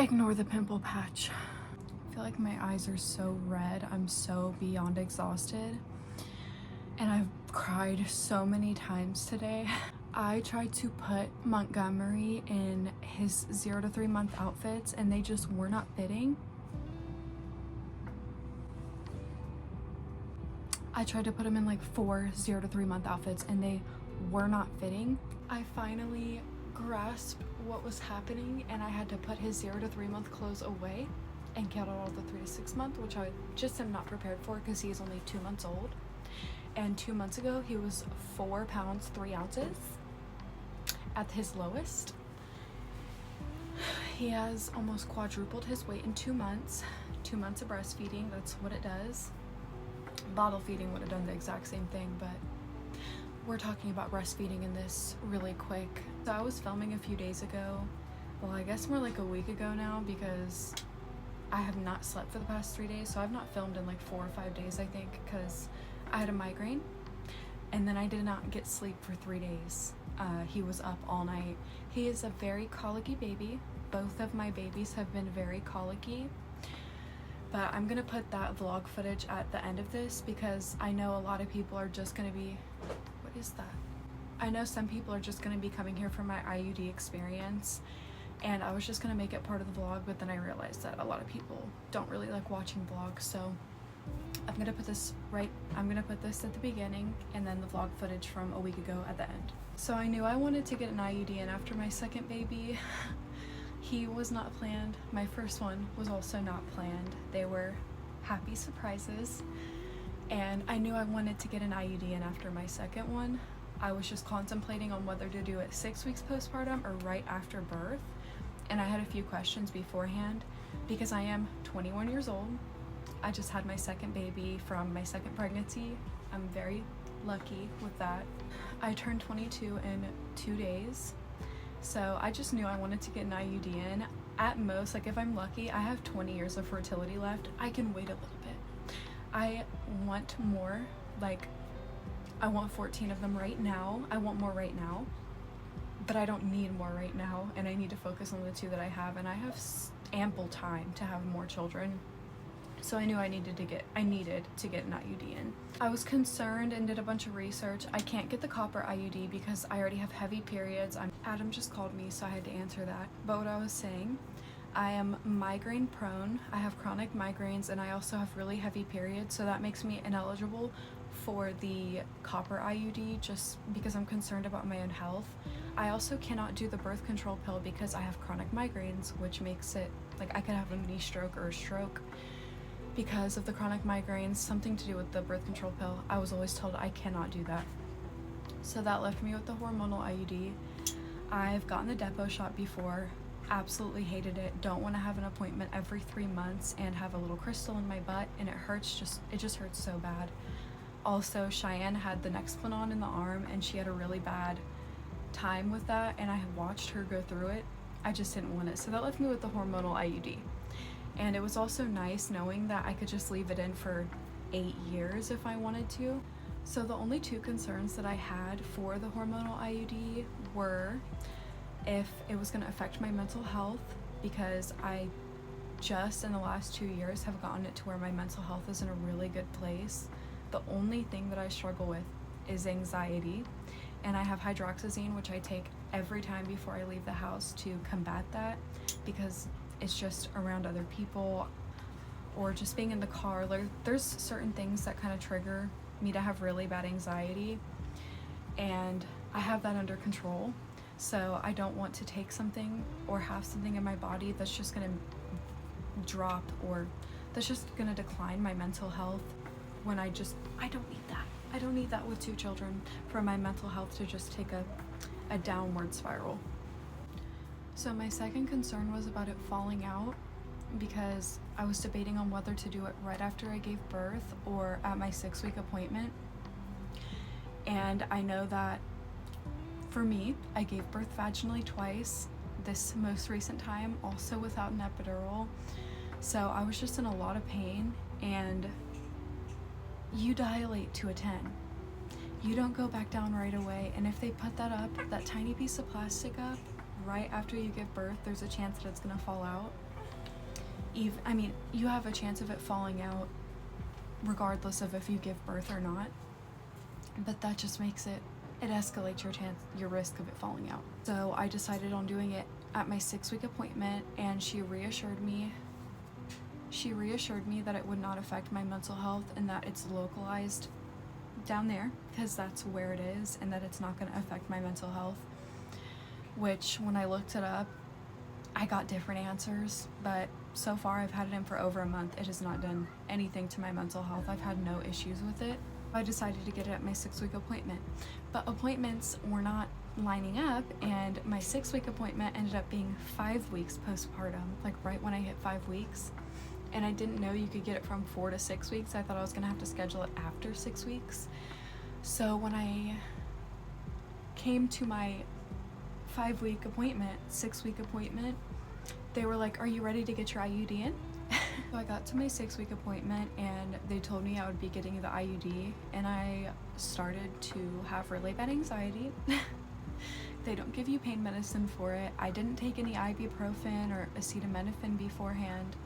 Ignore the pimple patch. I feel like my eyes are so red. I'm so beyond exhausted. And I've cried so many times today. I tried to put Montgomery in his 0 to 3 month outfits and they just were not fitting. I tried to put him in like 4 0 to 3 month outfits and they were not fitting. I finally grasped what was happening and I had to put his 0 to 3 month clothes away and get out all the 3 to 6 month, which I just am not prepared for because he's only 2 months old. And 2 months ago he was 4 pounds 3 ounces at his lowest. He has almost quadrupled his weight in 2 months. 2 months of breastfeeding, that's what it does. Bottle feeding would have done the exact same thing, but we're talking about breastfeeding in this really quick. So I was filming a few days ago, well I guess more like a week ago now, because I have not slept for the past 3 days, so I've not filmed in like 4 or 5 days I think, because I had a migraine and then I did not get sleep for 3 days. He was up all night. He is a very colicky baby. Both of my babies have been very colicky. But I'm gonna put that vlog footage at the end of this because I know a lot of people are just gonna be, what is that? I know some people are just gonna be coming here for my IUD experience, and I was just gonna make it part of the vlog, but then I realized that a lot of people don't really like watching vlogs, so I'm gonna put this at the beginning and then the vlog footage from a week ago at the end. So I knew I wanted to get an IUD in after my second baby. He was not planned. My first one was also not planned. They were happy surprises. And I knew I wanted to get an IUD in after my second one. I was just contemplating on whether to do it 6 weeks postpartum or right after birth. And I had a few questions beforehand because I am 21 years old. I just had my second baby from my second pregnancy. I'm very lucky with that. I turned 22 in 2 days. So I just knew I wanted to get an IUD in. At most, like if I'm lucky, I have 20 years of fertility left. I can wait a little bit. I want more, like I want 14 of them right now. I want more right now, but I don't need more right now, and I need to focus on the 2 that I have, and I have ample time to have more children. So I knew I needed to get an IUD in. I was concerned and did a bunch of research. I can't get the copper IUD because I already have heavy periods. Adam just called me, so I had to answer that. But what I was saying, I am migraine prone. I have chronic migraines and I also have really heavy periods, so that makes me ineligible for the copper IUD just because I'm concerned about my own health. I also cannot do the birth control pill because I have chronic migraines, which makes it like I could have a mini stroke or a stroke because of the chronic migraines, something to do with the birth control pill. I was always told I cannot do that. So that left me with the hormonal IUD. I've gotten the depot shot before, absolutely hated it. Don't want to have an appointment every 3 months and have a little crystal in my butt, and it just hurts so bad. Also, Cheyenne had the Nexplanon in the arm and she had a really bad time with that, and I had watched her go through it. I just didn't want it. So that left me with the hormonal IUD. And it was also nice knowing that I could just leave it in for 8 years if I wanted to. So the only 2 concerns that I had for the hormonal IUD were if it was going to affect my mental health, because I just in the last 2 years have gotten it to where my mental health is in a really good place. The only thing that I struggle with is anxiety, and I have hydroxyzine, which I take every time before I leave the house to combat that, because it's just around other people or just being in the car. There's certain things that kind of trigger me to have really bad anxiety, and I have that under control. So I don't want to take something or have something in my body that's just gonna drop or that's just gonna decline my mental health when I don't need that. I don't need that with 2 children for my mental health to just take a downward spiral. So my second concern was about it falling out, because I was debating on whether to do it right after I gave birth or at my 6-week appointment. And I know that for me, I gave birth vaginally twice, this most recent time also without an epidural. So I was just in a lot of pain, and you dilate to a 10. You don't go back down right away, and if they put that up, that tiny piece of plastic up, right after you give birth, there's a chance that it's gonna fall out. even, I mean, you have a chance of it falling out regardless of if you give birth or not, but that just makes it escalates your risk of it falling out. So I decided on doing it at my 6-week appointment, and she reassured me that it would not affect my mental health and that it's localized down there because that's where it is, and that it's not going to affect my mental health, which when I looked it up, I got different answers, but so far I've had it in for over a month. It has not done anything to my mental health. I've had no issues with it. I decided to get it at my 6-week appointment, but appointments were not lining up, and my 6-week appointment ended up being 5 weeks postpartum, like right when I hit 5 weeks. And I didn't know you could get it from 4 to 6 weeks. I thought I was gonna have to schedule it after 6 weeks. So when I came to my 5-week appointment, 6-week appointment, they were like, "Are you ready to get your IUD in?" So I got to my 6-week appointment and they told me I would be getting the IUD, and I started to have really bad anxiety. They don't give you pain medicine for it. I didn't take any ibuprofen or acetaminophen beforehand.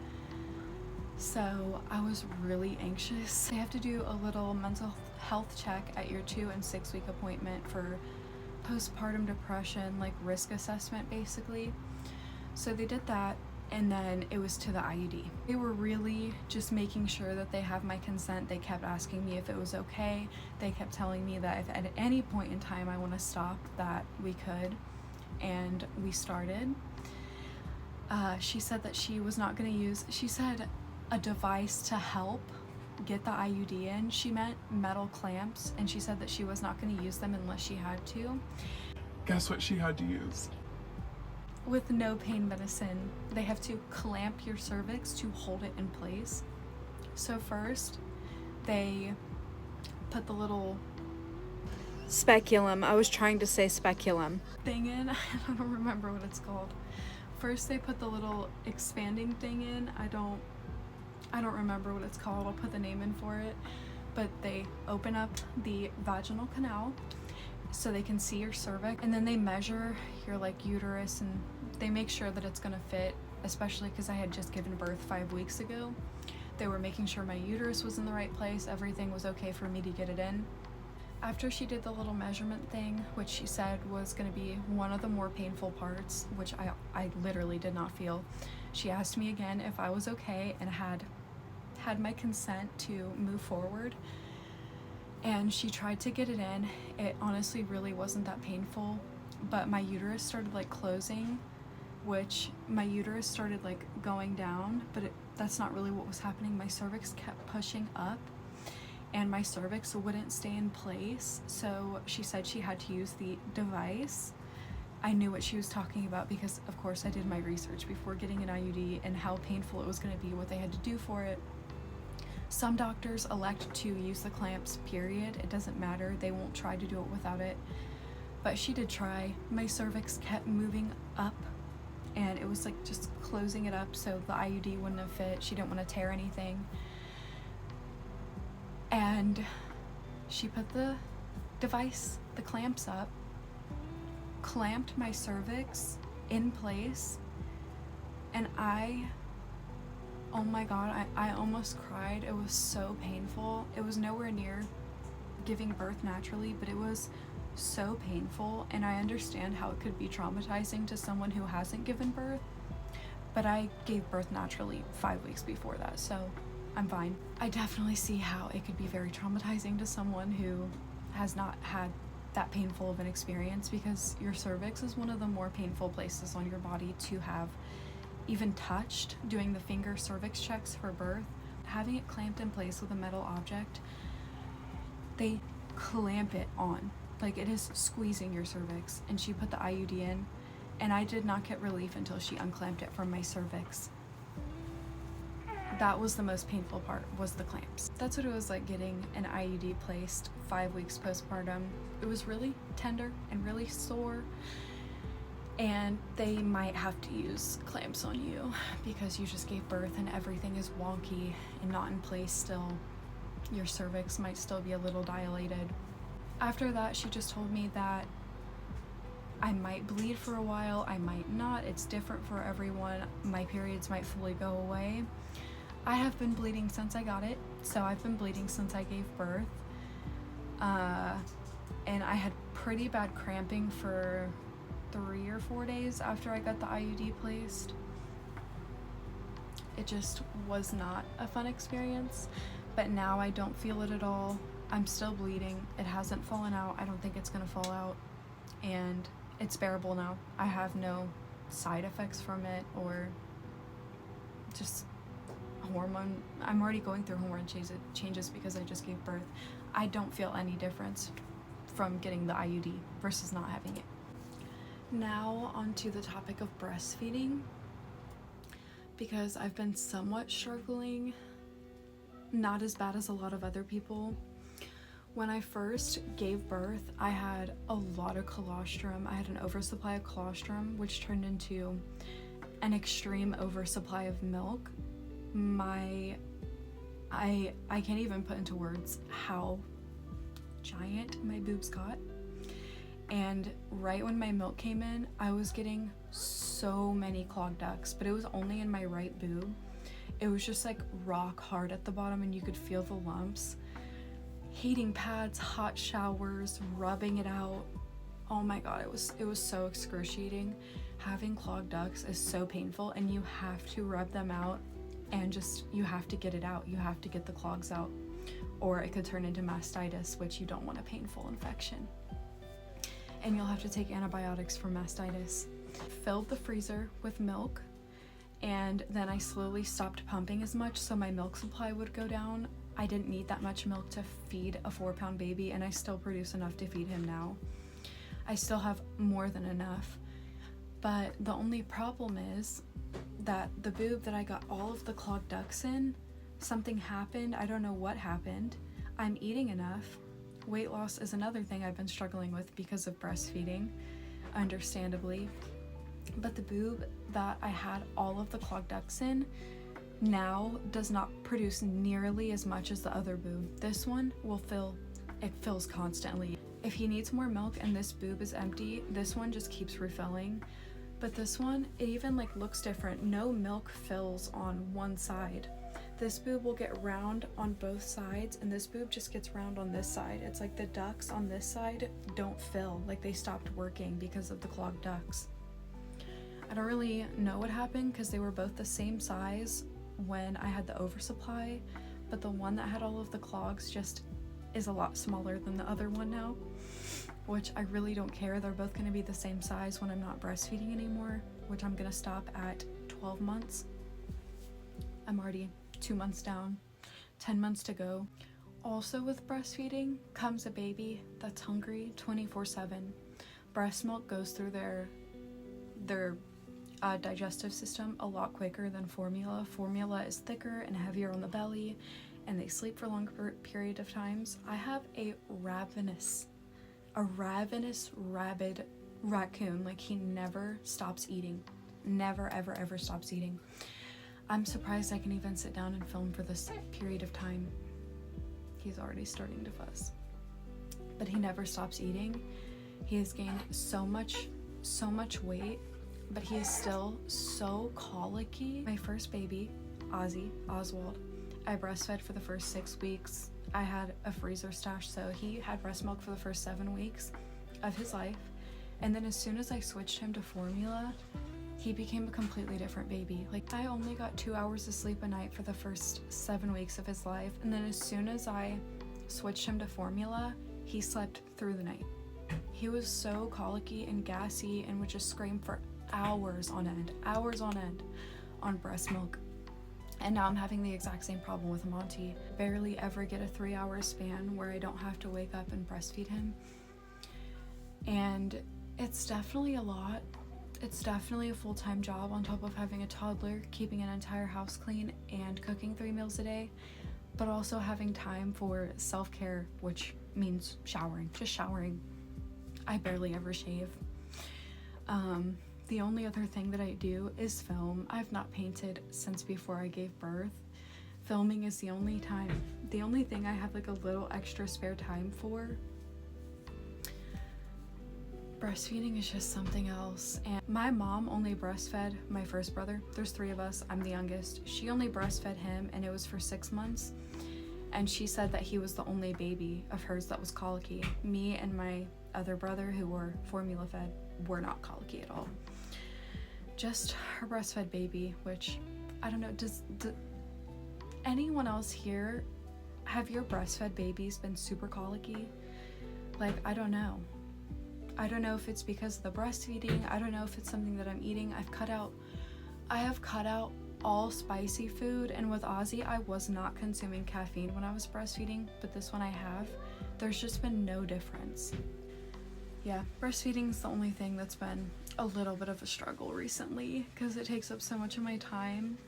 So I was really anxious. They have to do a little mental health check at your 2 and 6-week appointment for postpartum depression, like risk assessment basically. So they did that, and then it was to the IUD. They were really just making sure that they have my consent. They kept asking me if it was okay. They kept telling me that if at any point in time I want to stop, that we could, and we started. She said that she was not going to use, she said a device to help get the IUD in. She meant metal clamps, and she said that she was not going to use them unless she had to. Guess what she had to use? With no pain medicine, they have to clamp your cervix to hold it in place. So first, they put the little speculum, I was trying to say speculum, thing in. I don't remember what it's called. First, they put the little expanding thing in. I don't remember what it's called. I'll put the name in for it. But they open up the vaginal canal so they can see your cervix, and then they measure your like uterus, and they make sure that it's gonna fit, especially because I had just given birth 5 weeks ago. They were making sure my uterus was in the right place, everything was okay for me to get it in. After she did the little measurement thing, which she said was gonna be one of the more painful parts, which I literally did not feel, she asked me again if I was okay and had my consent to move forward. And she tried to get it in. It honestly really wasn't that painful, but my uterus started like closing, which my uterus started like going down, but that's not really what was happening. My cervix kept pushing up and my cervix wouldn't stay in place. So she said she had to use the device. I knew what she was talking about because of course I did my research before getting an IUD and how painful it was going to be, what they had to do for it. Some doctors elect to use the clamps, period. It doesn't matter. They won't try to do it without it. But she did try. My cervix kept moving up, and it was like just closing it up so the IUD wouldn't have fit. She didn't want to tear anything. And she put the device, the clamps up, clamped my cervix in place, and oh my god, I almost cried. It was so painful. It was nowhere near giving birth naturally, but it was so painful, and I understand how it could be traumatizing to someone who hasn't given birth, but I gave birth naturally 5 weeks before that, so I'm fine. I definitely see how it could be very traumatizing to someone who has not had that painful of an experience, because your cervix is one of the more painful places on your body to have even touched. Doing the finger cervix checks for birth, having it clamped in place with a metal object, they clamp it on like it is squeezing your cervix, and she put the IUD in, and I did not get relief until she unclamped it from my cervix. That was the most painful part, was the clamps. That's what it was like getting an IUD placed 5 weeks postpartum. It was really tender and really sore, and they might have to use clamps on you because you just gave birth and everything is wonky and not in place still. Your cervix might still be a little dilated. After that, she just told me that I might bleed for a while, I might not. It's different for everyone. My periods might fully go away. I have been bleeding since I got it, so I've been bleeding since I gave birth. And I had pretty bad cramping for 3 or 4 days after I got the IUD placed. It just was not a fun experience, but now I don't feel it at all. I'm still bleeding. It hasn't fallen out. I don't think it's gonna fall out, and it's bearable now. I have no side effects from it or just hormone. I'm already going through hormone changes because I just gave birth. I don't feel any difference from getting the IUD versus not having it. Now onto the topic of breastfeeding, because I've been somewhat struggling, not as bad as a lot of other people. When I first gave birth, I had a lot of colostrum. I had an oversupply of colostrum, which turned into an extreme oversupply of milk. I can't even put into words how giant my boobs got. And right when my milk came in, I was getting so many clogged ducts, but it was only in my right boob. It was just like rock hard at the bottom, and you could feel the lumps. Heating pads, hot showers, rubbing it out. Oh my god, it was so excruciating. Having clogged ducts is so painful, and you have to rub them out, and you have to get it out. You have to get the clogs out, or it could turn into mastitis, which you don't want a painful infection. And you'll have to take antibiotics for mastitis. Filled the freezer with milk, and then I slowly stopped pumping as much so my milk supply would go down. I didn't need that much milk to feed a 4-pound baby, and I still produce enough to feed him now. I still have more than enough, but the only problem is that the boob that I got all of the clogged ducts in, something happened. I don't know what happened. I'm eating enough. Weight loss is another thing I've been struggling with because of breastfeeding, understandably. But the boob that I had all of the clogged ducts in now does not produce nearly as much as the other boob. This one it fills constantly. If he needs more milk and this boob is empty, this one just keeps refilling. But this one, it even looks different. No milk fills on one side. This boob will get round on both sides, and this boob just gets round on this side. It's like the ducts on this side don't fill, like they stopped working because of the clogged ducts. I don't really know what happened because they were both the same size when I had the oversupply, but the one that had all of the clogs just is a lot smaller than the other one now, which I really don't care. They're both going to be the same size when I'm not breastfeeding anymore, which I'm going to stop at 12 months. I'm already 2 months down, 10 months to go. Also with breastfeeding comes a baby that's hungry 24/7. Breast milk goes through their digestive system a lot quicker than formula. Formula is thicker and heavier on the belly, and they sleep for longer period of times. I have a ravenous rabid raccoon. He never stops eating. Never, ever, ever stops eating. I'm surprised I can even sit down and film for this period of time. He's already starting to fuss. But he never stops eating. He has gained so much weight, but he is still so colicky. My first baby, Oswald, I breastfed for the first 6 weeks. I had a freezer stash, so he had breast milk for the first 7 weeks of his life. And then as soon as I switched him to formula, he became a completely different baby. I only got 2 hours of sleep a night for the first 7 weeks of his life. And then as soon as I switched him to formula, he slept through the night. He was so colicky and gassy and would just scream for hours on end on breast milk. And now I'm having the exact same problem with Monty. Barely ever get a 3-hour span where I don't have to wake up and breastfeed him. And it's definitely a lot. It's definitely a full-time job on top of having a toddler, keeping an entire house clean, and cooking 3 meals a day, but also having time for self-care, which means showering, just showering. I barely ever shave. The only other thing that I do is film. I've not painted since before I gave birth. Filming is the only thing I have a little extra spare time for. breastfeeding is just something else. And my mom only breastfed my first brother. There's 3 of us. I'm the youngest. She only breastfed him, and it was for 6 months. And she said that he was the only baby of hers that was colicky. Me and my other brother, who were formula fed, were not colicky at all. Just her breastfed baby, which I don't know, does anyone else here, have your breastfed babies been super colicky? Like, I don't know. I don't know if it's because of the breastfeeding. I don't know if it's something that I'm eating. I have cut out all spicy food, and with Ozzy, I was not consuming caffeine when I was breastfeeding, but this one I have. There's just been no difference. Yeah, breastfeeding is the only thing that's been a little bit of a struggle recently because it takes up so much of my time.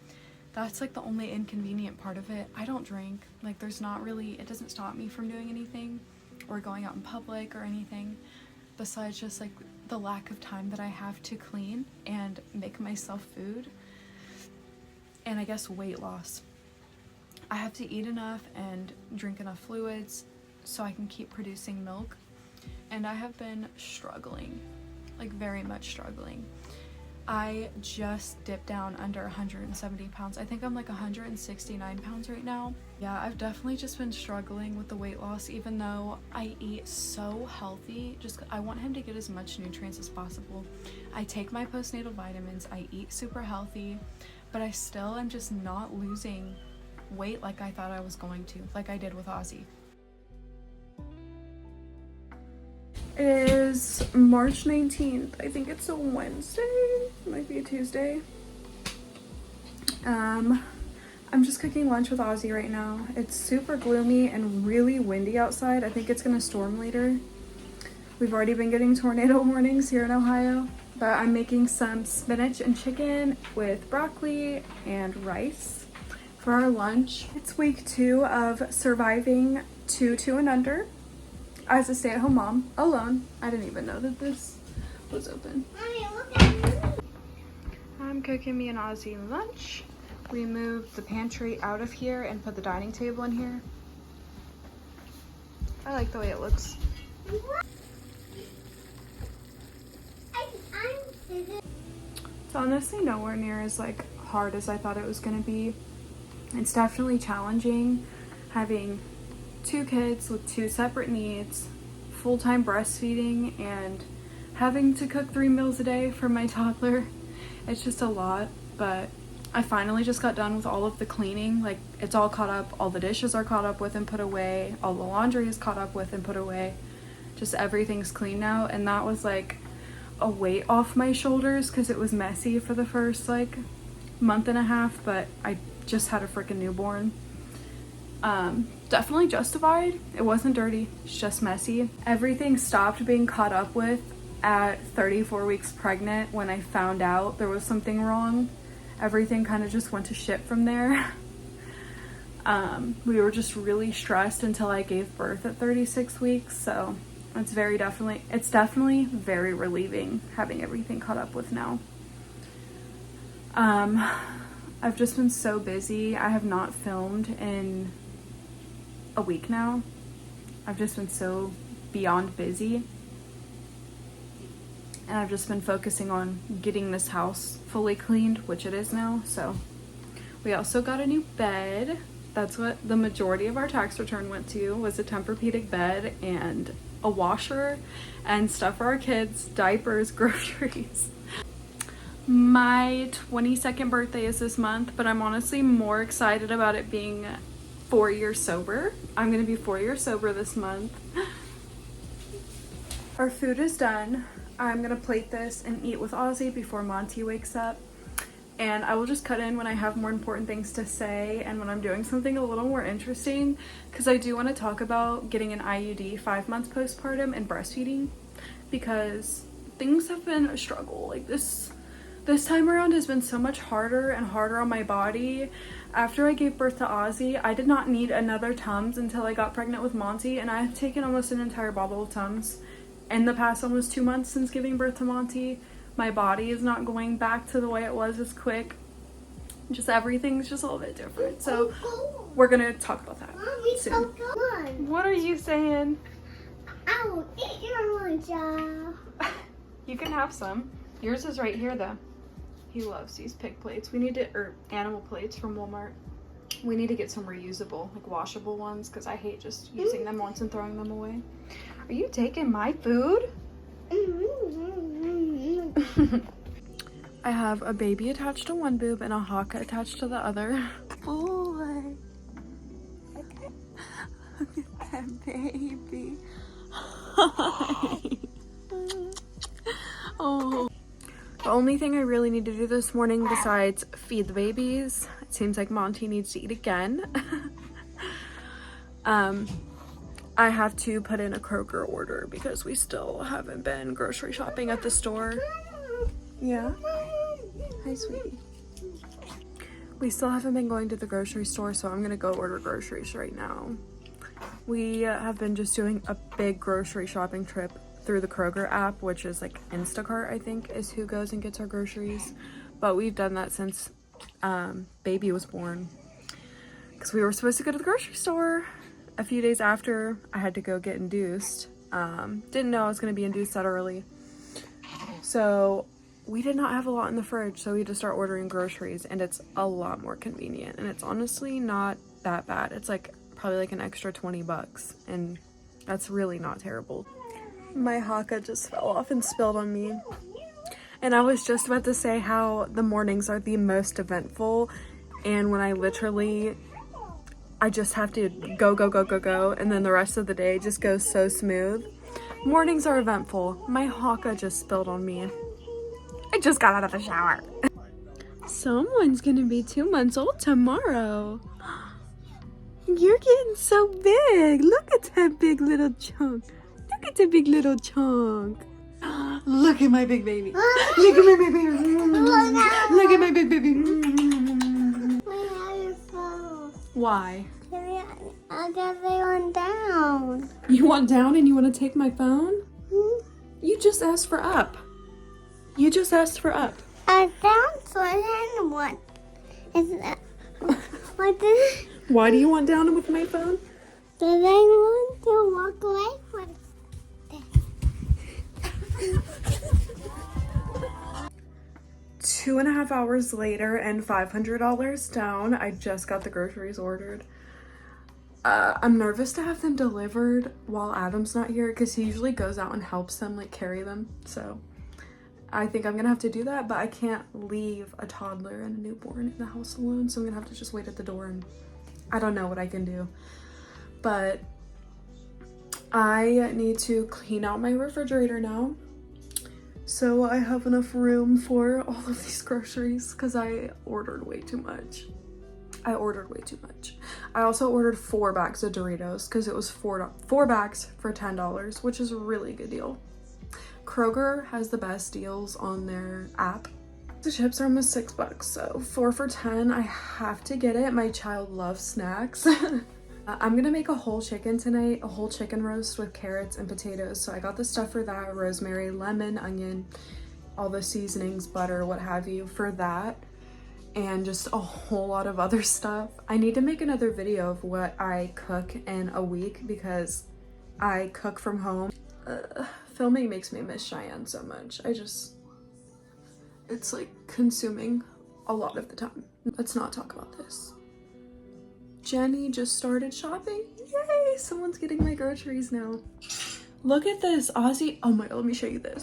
That's like the only inconvenient part of it. I don't drink. Like, there's not really, it doesn't stop me from doing anything or going out in public or anything, besides just like the lack of time that I have to clean and make myself food. And I guess weight loss. I have to eat enough and drink enough fluids so I can keep producing milk. And I have been struggling, like very much struggling. I just dipped down under 170 pounds. I think I'm like 169 pounds right now. Yeah, I've definitely just been struggling with the weight loss, even though I eat so healthy. I want him to get as much nutrients as possible. I take my postnatal vitamins, I eat super healthy, but I still am just not losing weight like I thought I was going to, like I did with Ozzy. It is March 19th. I think it's a Wednesday. It might be a Tuesday. I'm just cooking lunch with Ozzy right now. It's super gloomy and really windy outside. I think it's gonna storm later. We've already been getting tornado warnings here in Ohio. But I'm making some spinach and chicken with broccoli and rice for our lunch. It's week 2 of surviving 2 and under. As a stay-at-home mom, alone. I didn't even know that this was open. Mommy, look at me. I'm cooking me and Ozzy lunch. We moved the pantry out of here and put the dining table in here. I like the way it looks. It's honestly nowhere near as like hard as I thought it was gonna be. It's definitely challenging having 2 kids with 2 separate needs, full-time breastfeeding, and having to cook 3 meals a day for my toddler. It's just a lot, but I finally just got done with all of the cleaning. Like, it's all caught up, all the dishes are caught up with and put away, all the laundry is caught up with and put away. Just everything's clean now, and that was like a weight off my shoulders because it was messy for the first like month and a half, but I just had a freaking newborn. Definitely justified. It wasn't dirty, it's just messy. Everything stopped being caught up with at 34 weeks pregnant when I found out there was something wrong. Everything kind of just went to shit from there. We were just really stressed until I gave birth at 36 weeks, so it's definitely very relieving having everything caught up with now. I've just been so busy. I have not filmed in a week now. I've just been so beyond busy. And I've just been focusing on getting this house fully cleaned, which it is now. So we also got a new bed. That's what the majority of our tax return went to, was a Tempur-Pedic bed and a washer and stuff for our kids, diapers, groceries. My 22nd birthday is this month, but I'm honestly more excited about it being 4 years sober. I'm gonna be 4 years sober this month. Our food is done. I'm gonna plate this and eat with Ozzy before Monty wakes up. And I will just cut in when I have more important things to say and when I'm doing something a little more interesting, because I do want to talk about getting an IUD 5 months postpartum and breastfeeding, because things have been a struggle. Like this time around has been so much harder and harder on my body. After I gave birth to Ozzy, I did not need another Tums until I got pregnant with Monty, and I have taken almost an entire bottle of Tums in the past almost 2 months since giving birth to Monty. My body is not going back to the way it was as quick. Just everything's just a little bit different. So we're gonna talk about that soon. What are you saying? I will eat your lunch, y'all. You can have some. Yours is right here though. He loves these pig plates. We need to, or animal plates from Walmart. We need to get some reusable, like washable ones, because I hate just using them once and throwing them away. Are you taking my food? I have a baby attached to one boob and a hawk attached to the other. Boy. Look at that baby. Oh. The only thing I really need to do this morning besides feed the babies, it seems like Monty needs to eat again. I have to put in a Kroger order because we still haven't been grocery shopping at the store. Yeah? Hi, sweetie. We still haven't been going to the grocery store, so I'm gonna go order groceries right now. We have been just doing a big grocery shopping trip through the Kroger app, which is like Instacart, I think, is who goes and gets our groceries. But we've done that since baby was born. Because we were supposed to go to the grocery store a few days after I had to go get induced. Didn't know I was going to be induced that early. So we did not have a lot in the fridge, so we had to start ordering groceries, and it's a lot more convenient. And it's honestly not that bad. It's like probably like an extra $20, and that's really not terrible. My haka just fell off and spilled on me. And I was just about to say how the mornings are the most eventful, and when I just have to go, and then the rest of the day just goes so smooth. Mornings are eventful. My haka just spilled on me. I just got out of the shower. Someone's gonna be 2 months old tomorrow. You're getting so big. Look at that big little chunk. Look at the big little chunk. Look at my big baby. Look at my big baby. Look at my big baby. Why? I got they on down. You want down and you want to take my phone? You just asked for up. You just asked for up. I found someone. What is that? What is? Why do you want down with my phone? Did I want to walk away from it? 2.5 hours later and $500 down. I just got the groceries ordered. I'm nervous to have them delivered while Adam's not here because he usually goes out and helps them, like carry them. So I think I'm gonna have to do that, but I can't leave a toddler and a newborn in the house alone. So I'm gonna have to just wait at the door, and I don't know what I can do. But I need to clean out my refrigerator now, so I have enough room for all of these groceries because I ordered way too much. I also ordered 4 bags of Doritos because it was 4 bags for $10, which is a really good deal. Kroger has the best deals on their app. The chips are almost $6, so 4 for $10. I have to get it. My child loves snacks. I'm gonna make a whole chicken tonight, a whole chicken roast with carrots and potatoes. So I got the stuff for that, rosemary, lemon, onion, all the seasonings, butter, what have you for that, and just a whole lot of other stuff. I need to make another video of what I cook in a week because I cook from home. Filming makes me miss Cheyenne so much. It's like consuming a lot of the time. Let's not talk about this. Jenny just started shopping. Yay! Someone's getting my groceries now. Look at this, Ozzy. Oh my god, let me show you this.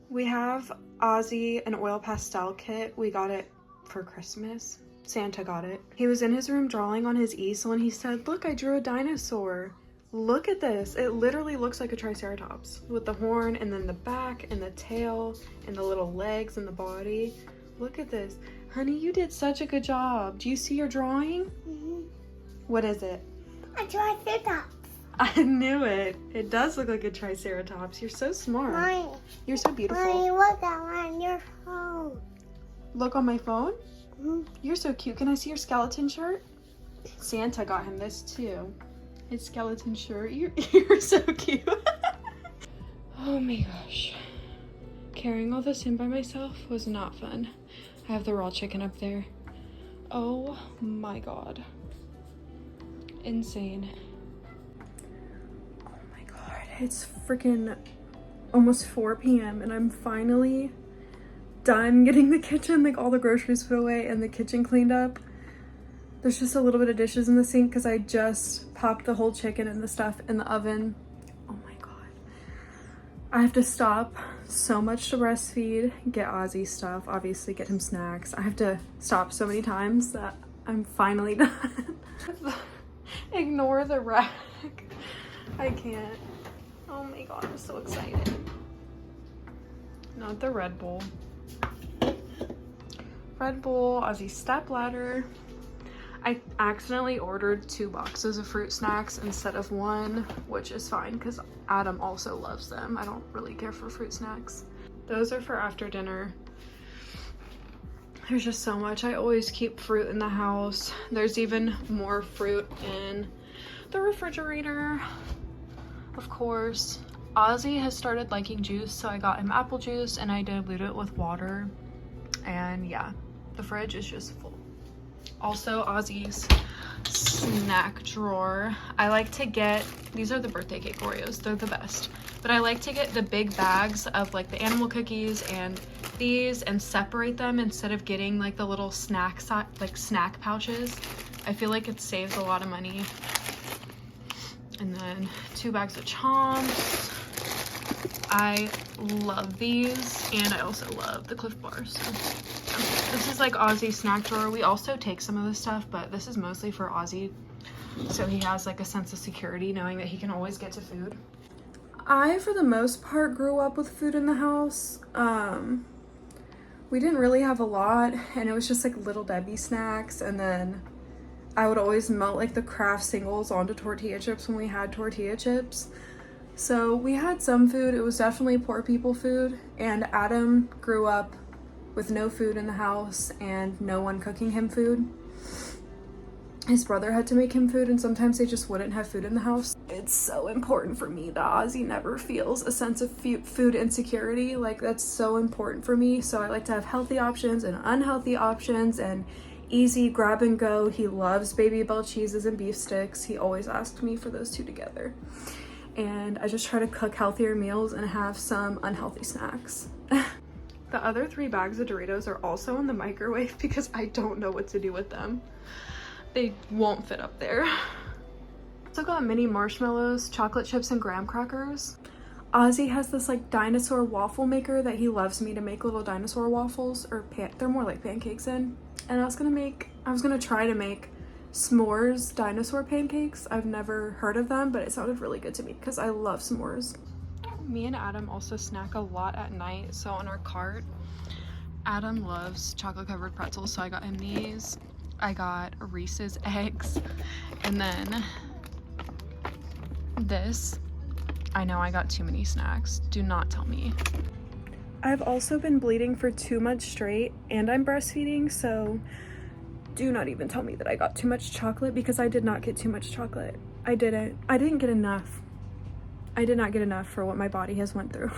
We have Ozzy an oil pastel kit. We got it for Christmas. Santa got it. He was in his room drawing on his easel and he said, look, I drew a dinosaur. Look at this. It literally looks like a triceratops with the horn and then the back and the tail and the little legs and the body. Look at this. Honey, you did such a good job. Do you see your drawing? Mm-hmm. What is it? A triceratops. I knew it. It does look like a triceratops. You're so smart. Mommy, You're so beautiful. Mommy, look at on your phone. Look on my phone? Mm-hmm. You're so cute. Can I see your skeleton shirt? Santa got him this too. His skeleton shirt. You're so cute. Oh my gosh. Carrying all this in by myself was not fun. I have the raw chicken up there. Oh my god. Insane. Oh my god. It's freaking almost 4 p.m. and I'm finally done getting the kitchen, like all the groceries put away and the kitchen cleaned up. There's just a little bit of dishes in the sink because I just popped the whole chicken and the stuff in the oven. Oh my god. I have to stop so much to breastfeed, get Ozzy stuff, obviously get him snacks. I have to stop so many times that I'm finally done. Ignore the rack. I can't. Oh my god, I'm so excited. Not the Red Bull. Red Bull, Ozzy step ladder. I accidentally ordered 2 boxes of fruit snacks instead of 1, which is fine because Adam also loves them. I don't really care for fruit snacks. Those are for after dinner. There's just so much. I always keep fruit in the house. There's even more fruit in the refrigerator, of course. Ozzy has started liking juice, so I got him apple juice and I dilute it with water. And yeah, the fridge is just full. Also, Ozzy's snack drawer. I like to get, these are the birthday cake Oreos, they're the best. But I like to get the big bags of like the animal cookies and these and separate them instead of getting like the little snack pouches. I feel like it saves a lot of money. And then 2 bags of Chomps. I love these, and I also love the Cliff Bars. So, this is like Ozzy's snack drawer. We also take some of this stuff, but this is mostly for Ozzy, so he has like a sense of security knowing that he can always get to food. I, for the most part, grew up with food in the house. We didn't really have a lot, and it was just like Little Debbie snacks, and then I would always melt like the Kraft singles onto tortilla chips when we had tortilla chips. So we had some food. It was definitely poor people food, and Adam grew up with no food in the house and no one cooking him food. His brother had to make him food, and sometimes they just wouldn't have food in the house. It's so important for me that Ozzy never feels a sense of food insecurity. Like, that's so important for me. So I like to have healthy options and unhealthy options and easy grab and go. He loves Baby Bell cheeses and beef sticks. He always asks me for those 2 together. And I just try to cook healthier meals and have some unhealthy snacks. The other 3 bags of Doritos are also in the microwave because I don't know what to do with them. They won't fit up there. Also got mini marshmallows, chocolate chips, and graham crackers. Ozzy has this like dinosaur waffle maker that he loves me to make little dinosaur waffles, or they're more like pancakes in. And I was gonna try to make s'mores dinosaur pancakes. I've never heard of them, but it sounded really good to me because I love s'mores. Me and Adam also snack a lot at night, so on our cart, Adam loves chocolate covered pretzels, so I got him these. I got Reese's eggs, and then this. I know I got too many snacks. Do not tell me. I've also been bleeding for 2 months straight, and I'm breastfeeding, so do not even tell me that I got too much chocolate, because I did not get too much chocolate. I didn't get enough. I did not get enough for what my body has went through.